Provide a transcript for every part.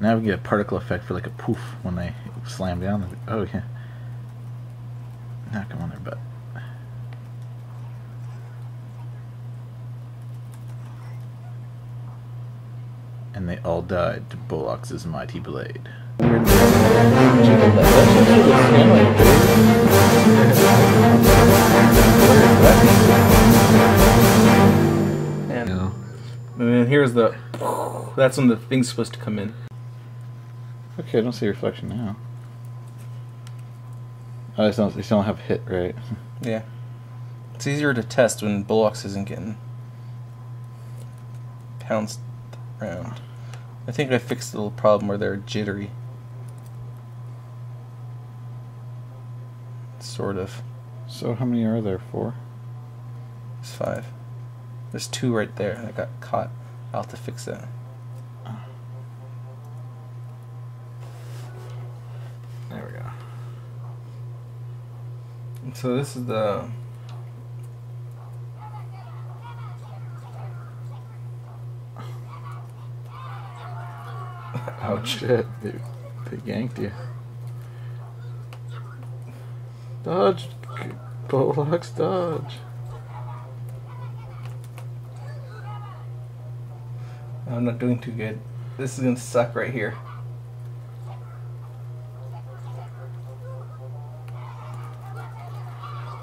Now we get a particle effect for like a poof when they slam down. Oh yeah. Knock them on their butt. And they all died to Bolax's mighty blade. And then here's the... That's when the thing's supposed to come in. Okay, I don't see reflection now. Oh, they still don't have hit, right? Yeah. It's easier to test when Bolax isn't getting pounced around. I think I fixed the little problem where they're jittery. Sort of. So how many are there? 4? There's 5. There's 2 right there that got caught. I'll have to fix that. There we go. And so this is the... Oh shit, they yanked you. Dodge, Bolax, dodge. I'm not doing too good. This is gonna suck right here.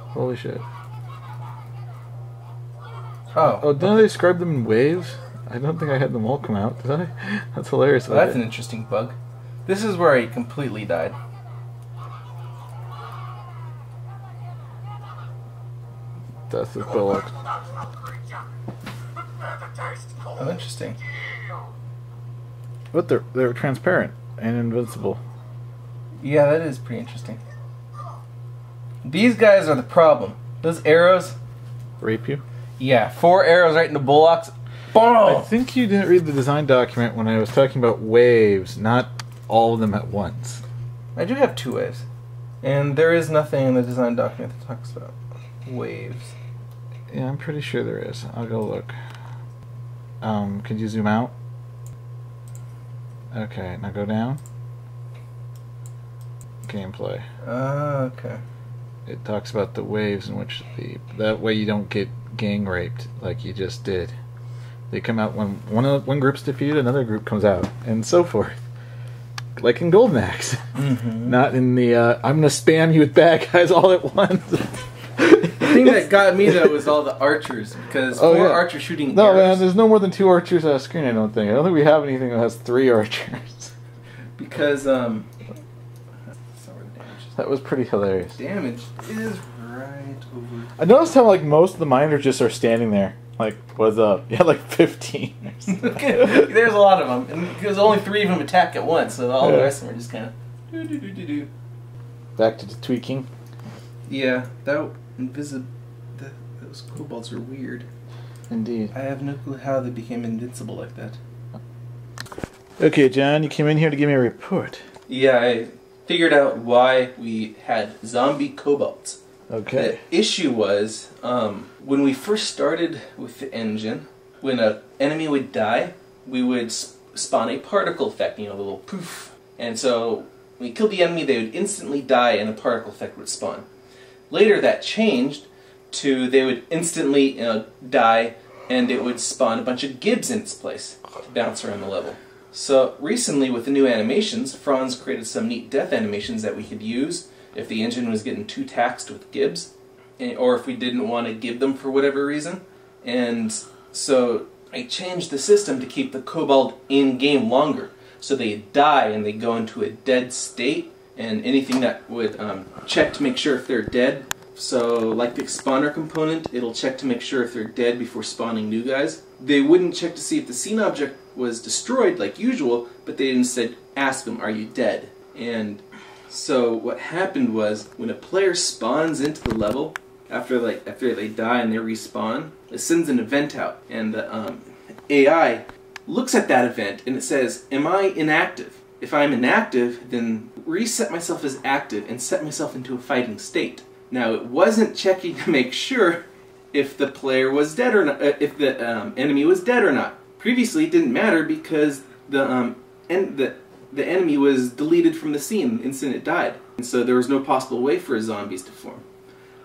Holy shit. Oh, didn't they describe them in waves? I don't think I had them all come out, did I? That's hilarious. Well, that's an interesting bug. This is where I completely died. Death of Bolax. Oh, interesting. But they're transparent and invincible. Yeah, that is pretty interesting. These guys are the problem. Those arrows... Rape you? Yeah, 4 arrows right into Bolax. Boom! I think you didn't read the design document when I was talking about waves, not all of them at once. I do have 2 waves. And there is nothing in the design document that talks about waves. Yeah, I'm pretty sure there is. I'll go look. Could you zoom out? Okay, now go down. Gameplay. Okay. It talks about the waves in which that way you don't get gang raped like you just did. They come out when one group's defeated, another group comes out, and so forth. Like in Golden Axe. Mm-hmm. Not in the I'm gonna spam you with bad guys all at once. The thing that got me though was all the archers, because 4 archers shooting No, arrows. man, there's no more than 2 archers on a screen. I don't think we have anything that has 3 archers. Because that was pretty hilarious. Damage is right over. I noticed how like most of the miners just are standing there. Like, what's up? You had like 15. There's a lot of them, and because only 3 of them attack at once, so all the rest of them are just kind of do. Back to the tweaking. Yeah, those kobolds are weird. Indeed. I have no clue how they became invincible like that. Okay, John, you came in here to give me a report. Yeah, I figured out why we had zombie kobolds. Okay. The issue was, when we first started with the engine, when an enemy would die, we would spawn a particle effect, a little poof. And so, when we killed the enemy, they would instantly die and a particle effect would spawn. Later that changed to they would instantly die and it would spawn a bunch of gibs in its place to bounce around the level. So recently with the new animations, Franz created some neat death animations that we could use if the engine was getting too taxed with gibs, or if we didn't want to give them for whatever reason. And so I changed the system to keep the kobold in-game longer. So they die and they go into a dead state, and anything that would check to make sure if they're dead. So like the spawner component, it'll check to make sure if they're dead before spawning new guys. They wouldn't check to see if the scene object was destroyed like usual, but they instead ask them, are you dead? And so what happened was, when a player spawns into the level, after they die and they respawn, it sends an event out, and the AI looks at that event and it says, am I inactive? If I'm inactive, then reset myself as active and set myself into a fighting state. Now it wasn't checking to make sure if the player was dead or not, if the enemy was dead or not. Previously it didn't matter because the the enemy was deleted from the scene the instant it died. And so there was no possible way for zombies to form.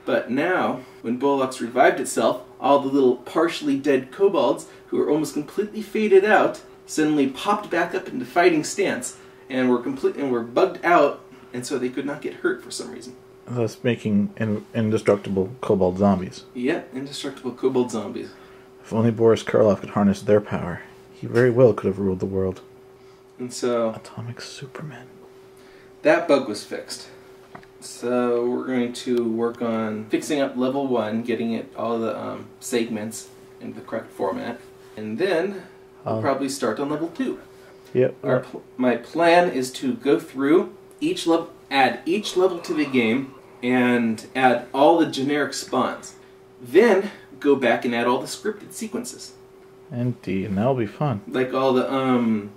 But now, when Bolax revived itself, all the little partially dead kobolds, who were almost completely faded out, suddenly popped back up into fighting stance, and were bugged out, and so they could not get hurt for some reason. Thus making indestructible kobold zombies. Yeah, indestructible kobold zombies. If only Boris Karloff could harness their power, he very well could have ruled the world. And so... Atomic Superman. That bug was fixed. So we're going to work on fixing up level 1, getting it all the segments in the correct format, and then we'll probably start on level 2. Yep. My plan is to go through each level, add each level to the game, and add all the generic spawns. Then go back and add all the scripted sequences. Indeed, and that'll be fun. Like all the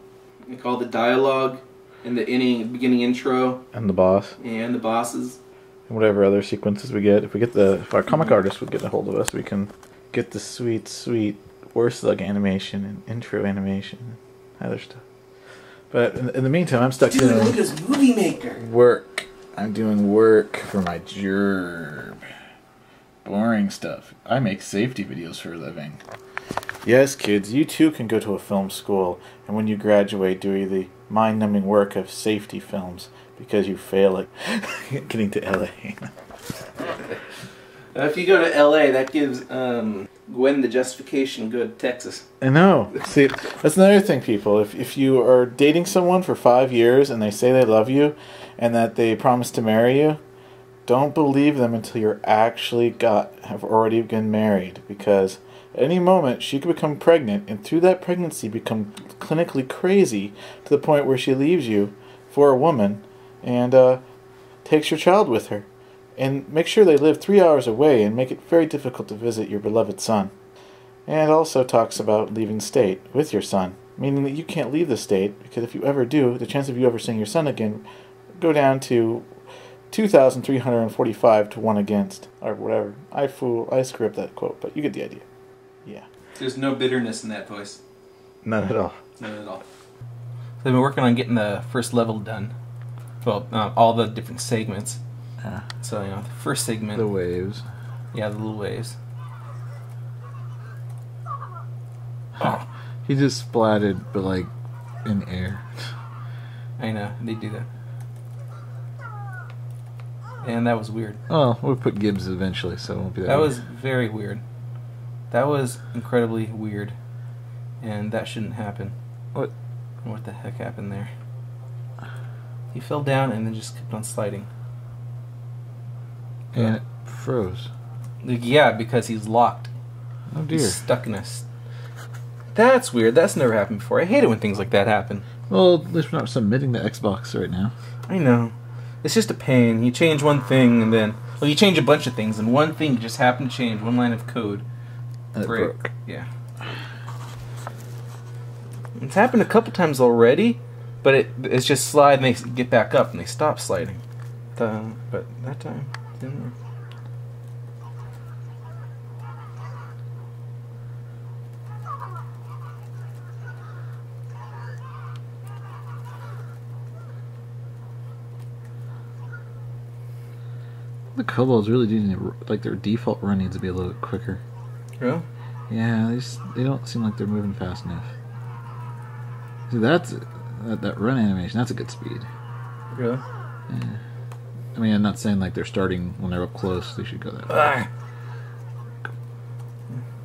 dialogue and the beginning intro. And the boss. And the bosses. And whatever other sequences we get. If our comic artist would get a hold of us, we can get the sweet, sweet Warslug animation and intro animation and other stuff. But in the meantime, I'm stuck doing Luca's Movie Maker. Work. I'm doing work for my job. Boring stuff. I make safety videos for a living. Yes, kids, you too can go to a film school, and when you graduate, do the mind-numbing work of safety films because you fail at getting to LA. If you go to LA, that gives Gwen the justification to go to Texas. I know. See, that's another thing, people. If you are dating someone for 5 years and they say they love you and that they promise to marry you, don't believe them until you're actually have already been married, because at any moment she could become pregnant, and through that pregnancy become clinically crazy to the point where she leaves you for a woman and takes your child with her. And make sure they live 3 hours away and make it very difficult to visit your beloved son. And also talks about leaving state with your son, meaning that you can't leave the state, because if you ever do, the chance of you ever seeing your son again go down to 2,345 to 1 against, or whatever. I screw up that quote, but you get the idea. Yeah. There's no bitterness in that voice. None at all. None at all. So I've been working on getting the first level done. Well, all the different segments. So, the first segment... The waves. Yeah, the little waves. Oh. He just splatted, but like, in air. I know, they do that. And that was weird. Oh, we'll put Gibbs eventually, so it won't be that That weird. was very weird. That was incredibly weird. And that shouldn't happen. What? What the heck happened there? He fell down and then just kept on sliding. And it froze. Yeah, because he's locked. Oh dear. He's stuck in a... That's weird. That's never happened before. I hate it when things like that happen. Well, at least we're not submitting the Xbox right now. I know. It's just a pain. You change one thing and then... Well, you change a bunch of things, and one thing just happened to change. One line of code. And it broke. Yeah. It's happened a couple times already, but it's just slide and they get back up and they stop sliding. But that time, it didn't work. The kobolds really do need, like, their default run needs to be a little bit quicker. Really? Yeah, they don't seem like they're moving fast enough. See, that run animation, that's a good speed. Really? Yeah. I mean, I'm not saying like they're starting when they're up close. They should go that way.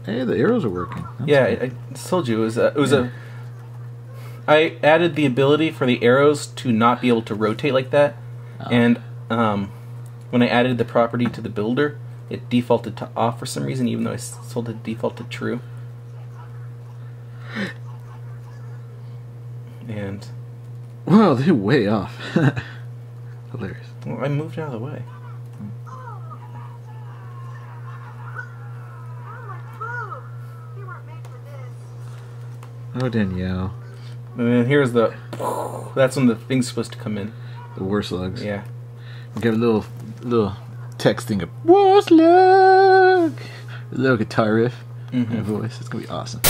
Hey, the arrows are working. That's yeah, cool. I told you it was a. I added the ability for the arrows to not be able to rotate like that, and when I added the property to the builder, it defaulted to off for some reason, even though I told it default to true. And wow, they're way off. Hilarious. Well, I moved out of the way. Oh, Danielle. And then here's the... That's when the thing's supposed to come in. The Warslug. Yeah. We got a little text thing of Warslug! A little guitar riff and a voice. It's going to be awesome.